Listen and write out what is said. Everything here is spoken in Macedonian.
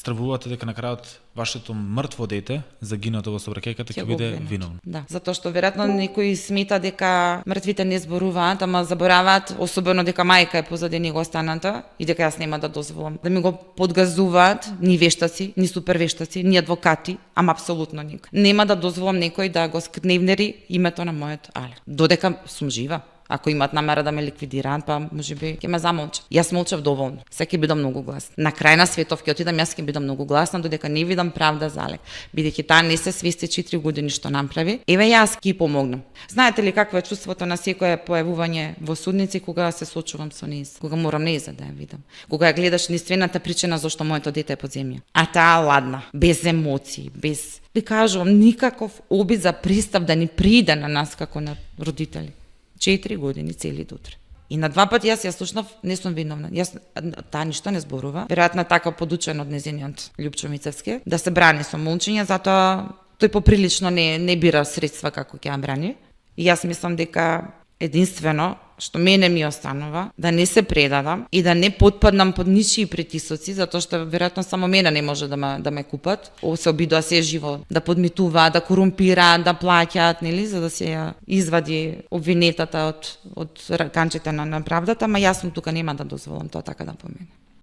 стравувате дека на крајот вашето мртво дете загинато во сообраќајката ќе биде виновно. Да, затоа што веројатно некои смета дека мртвите не зборуваат, ама забораваат, особено дека мајка е позади него останата и дека јас нема да дозволам да ми го подгазуваат ни вештаци, ни супервештаци, ни адвокати, ама апсолутно никој. Нема да дозволам некој да го скневнери името на мојот Але. Додека сум жива. Ако имаат намера да ме ликвидираат, па можеби ќе ме замолчат. Јас молчав доволно. Сега ќе бидам многу гласна. На крај на светов ќе отидам, јас ќе бидам многу гласна додека не видам правда за Алек. Бидејќи таа не се свести 4 години што направи. Еве јас ќе помогнам. Знаете ли какво е чувството на секое појавување во судници кога се сочувам со нејз? Кога морам нејз да ја видам. Кога ја гледаш единствената причина зашто моето дете е под земја. А таа ладна, без емоции, без ви кажувам никаков обид за пристап да ни приде на нас како на родители. 4 години цели до утре. И на 2 пати јас ја слушнав, не сум виновна. Јас таа ништо не зборува. Веројатно така подучен од незиниот Љупчо Мицевски да се брани со молчење, затоа тој поприлично не бира средства како ќе ја брани. И јас мислам дека единствено што мене ми останува да не се предадам и да не потпаднам под ничии притисоци, затоа што веројатно само мене не може да ме купат. Се обидува се живо да подмитуваат, да корумпираат, да плаќаат, нели, за да се ја извади обвинетата од канчето на правдата, ама јас сум тука, нема да дозволам тоа така да помине.